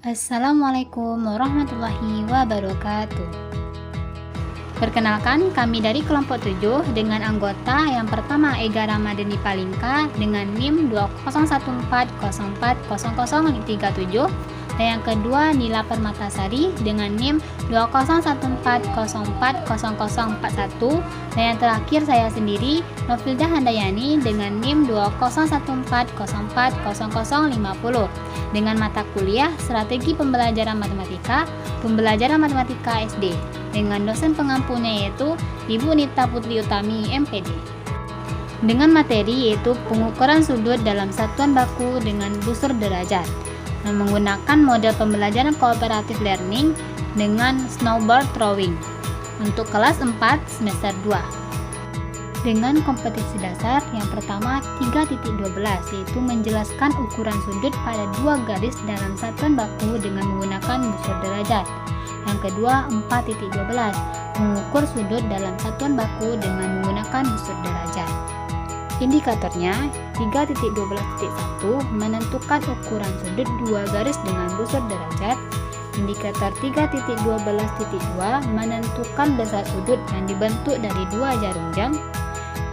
Assalamualaikum warahmatullahi wabarakatuh. Perkenalkan, kami dari kelompok 7 dengan anggota yang pertama Ega Ramadhani Palingka dengan NIM 2014040037 dan yang kedua Nila Permatasari dengan NIM 2014040041 dan yang terakhir saya sendiri Nofilda Handayani dengan NIM 2014040050 dengan mata kuliah Strategi Pembelajaran Matematika SD dengan dosen pengampunya yaitu Ibu Nita Putri Utami MPD dengan materi yaitu pengukuran sudut dalam satuan baku dengan busur derajat menggunakan model pembelajaran kooperatif learning dengan snowball throwing untuk kelas 4 semester 2 dengan kompetensi dasar yang pertama 3.12 yaitu menjelaskan ukuran sudut pada dua garis dalam satuan baku dengan menggunakan busur derajat. Yang kedua 4.12 mengukur sudut dalam satuan baku dengan menggunakan busur derajat. Indikatornya 3.12.1 menentukan ukuran sudut dua garis dengan busur derajat. Indikator 3.12.2 menentukan besar sudut yang dibentuk dari dua jarum jam.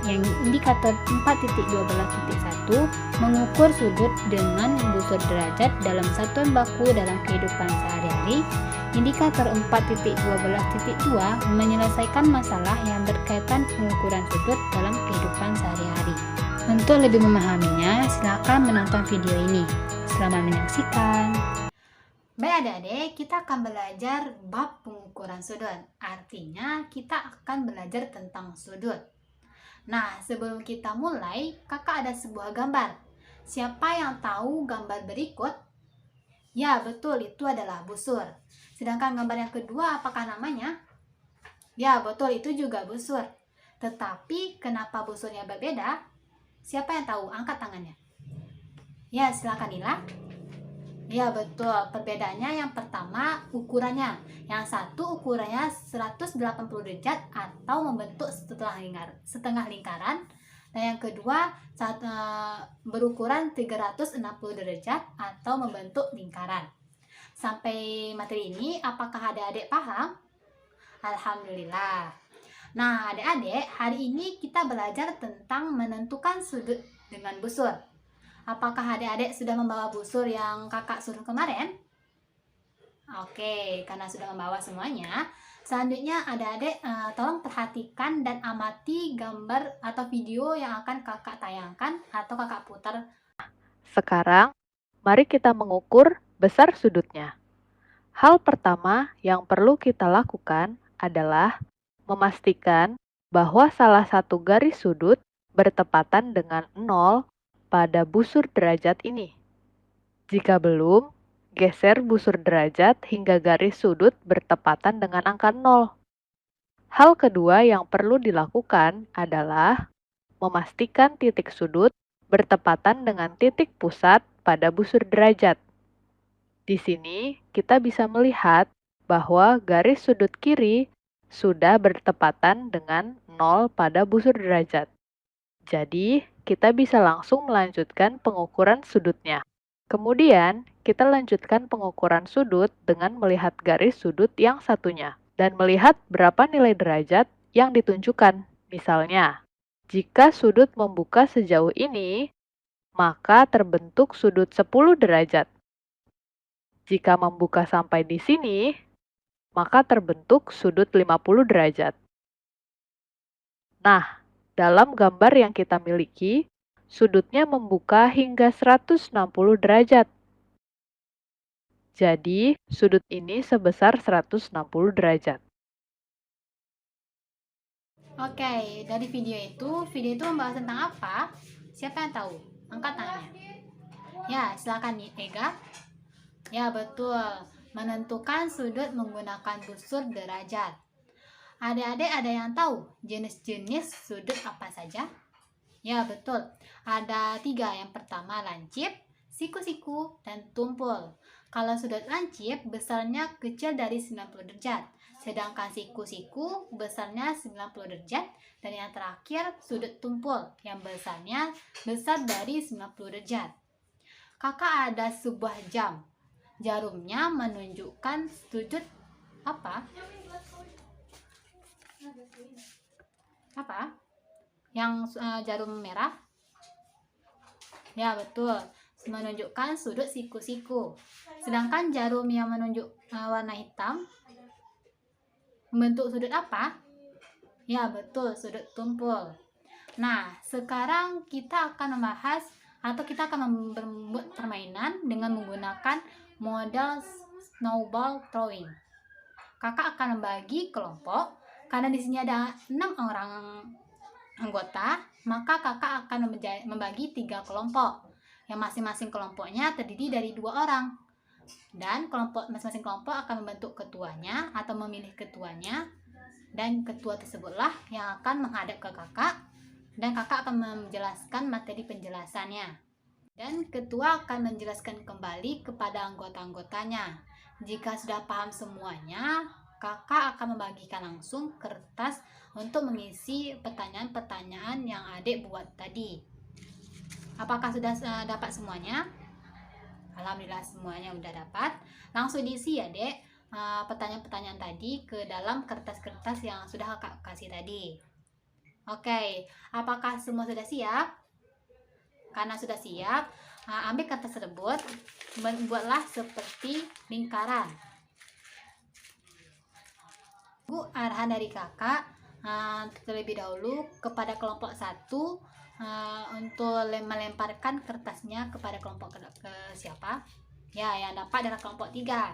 Yang indikator 4.12.1 mengukur sudut dengan busur derajat dalam satuan baku dalam kehidupan sehari-hari. Indikator 4.12.2 menyelesaikan masalah yang berkaitan pengukuran sudut dalam kehidupan sehari-hari. Untuk lebih memahaminya, silakan menonton video ini. Selamat menyaksikan. Baik adik-adik, kita akan belajar bab pengukuran sudut. Artinya, kita akan belajar tentang sudut. Nah, sebelum kita mulai, kakak ada sebuah gambar. Siapa yang tahu gambar berikut? Ya, betul, itu adalah busur. Sedangkan gambar yang kedua, apakah namanya? Ya, betul, itu juga busur. Tetapi, kenapa busurnya berbeda? Siapa yang tahu? Angkat tangannya. Ya, silakan Nila. Ya, betul. Perbedaannya yang pertama, ukurannya. Yang satu ukurannya 180 derajat atau membentuk setengah lingkaran. Dan yang kedua, berukuran 360 derajat atau membentuk lingkaran. Sampai materi ini, apakah adik-adik paham? Alhamdulillah. Nah, adik-adik, hari ini kita belajar tentang menentukan sudut dengan busur. Apakah adik-adik sudah membawa busur yang kakak suruh kemarin? Oke, karena sudah membawa semuanya, selanjutnya adik-adik tolong perhatikan dan amati gambar atau video yang akan kakak tayangkan atau kakak putar. Sekarang, mari kita mengukur besar sudutnya. Hal pertama yang perlu kita lakukan adalah memastikan bahwa salah satu garis sudut bertepatan dengan 0 pada busur derajat ini. Jika belum, geser busur derajat hingga garis sudut bertepatan dengan angka 0. Hal kedua yang perlu dilakukan adalah memastikan titik sudut bertepatan dengan titik pusat pada busur derajat. Di sini, kita bisa melihat bahwa garis sudut kiri sudah bertepatan dengan 0 pada busur derajat. Jadi, kita bisa langsung melanjutkan pengukuran sudutnya. Kemudian, kita lanjutkan pengukuran sudut dengan melihat garis sudut yang satunya dan melihat berapa nilai derajat yang ditunjukkan. Misalnya, jika sudut membuka sejauh ini, maka terbentuk sudut 10 derajat. Jika membuka sampai di sini, maka terbentuk sudut 50 derajat. Nah, dalam gambar yang kita miliki, sudutnya membuka hingga 160 derajat. Jadi, sudut ini sebesar 160 derajat. Oke, dari video itu membahas tentang apa? Siapa yang tahu? Angkat tangannya. Ya, silakan Ega. Ya, betul. Menentukan sudut menggunakan busur derajat. Adik-adik ada yang tahu jenis-jenis sudut apa saja? Ya, betul. Ada 3. Yang pertama lancip, siku-siku, dan tumpul. Kalau sudut lancip besarnya kecil dari 90 derajat. Sedangkan siku-siku besarnya 90 derajat. Dan yang terakhir sudut tumpul yang besarnya besar dari 90 derajat. Kakak ada sebuah jam. Jarumnya menunjukkan sudut apa? Apa? Yang jarum merah? Ya, betul. Menunjukkan sudut siku-siku. Sedangkan jarum yang menunjuk warna hitam membentuk sudut apa? Ya, betul, sudut tumpul. Nah, sekarang kita akan membahas atau kita akan membuat permainan dengan menggunakan model snowball throwing. Kakak akan membagi kelompok. Karena di sini ada 6 orang anggota, maka kakak akan membagi 3 kelompok. Yang masing-masing kelompoknya terdiri dari 2 orang. Dan masing-masing kelompok akan membentuk ketuanya atau memilih ketuanya. Dan ketua tersebutlah yang akan menghadap ke kakak. Dan kakak akan menjelaskan materi penjelasannya. Dan ketua akan menjelaskan kembali kepada anggota-anggotanya. Jika sudah paham semuanya, kakak akan membagikan langsung kertas untuk mengisi pertanyaan-pertanyaan yang adik buat tadi. Apakah sudah dapat semuanya? Alhamdulillah semuanya udah dapat. Langsung diisi ya dek pertanyaan-pertanyaan tadi ke dalam kertas-kertas yang sudah kakak kasih tadi. Oke, apakah semua sudah siap? Karena sudah siap, ambil kertas tersebut, buatlah seperti lingkaran. Arahan dari kakak terlebih dahulu kepada kelompok 1 untuk melemparkan kertasnya kepada kelompok ke siapa? Ya, yang dapat adalah kelompok 3.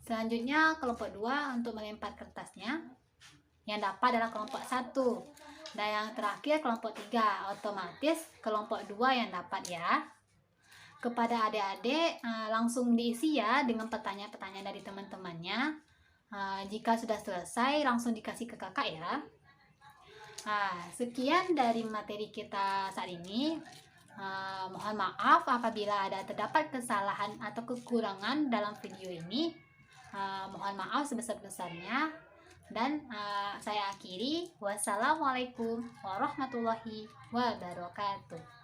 Selanjutnya kelompok 2 untuk melempar kertasnya. Yang dapat adalah kelompok 1. Dan yang terakhir kelompok 3. Otomatis kelompok 2 yang dapat ya. Kepada adik-adik langsung diisi ya dengan pertanyaan-pertanyaan dari teman-temannya. Jika sudah selesai langsung dikasih ke kakak ya. Sekian dari materi kita saat ini. Mohon maaf apabila ada terdapat kesalahan atau kekurangan dalam video ini. Mohon maaf sebesar-besarnya. Dan saya akhiri. Wassalamualaikum warahmatullahi wabarakatuh.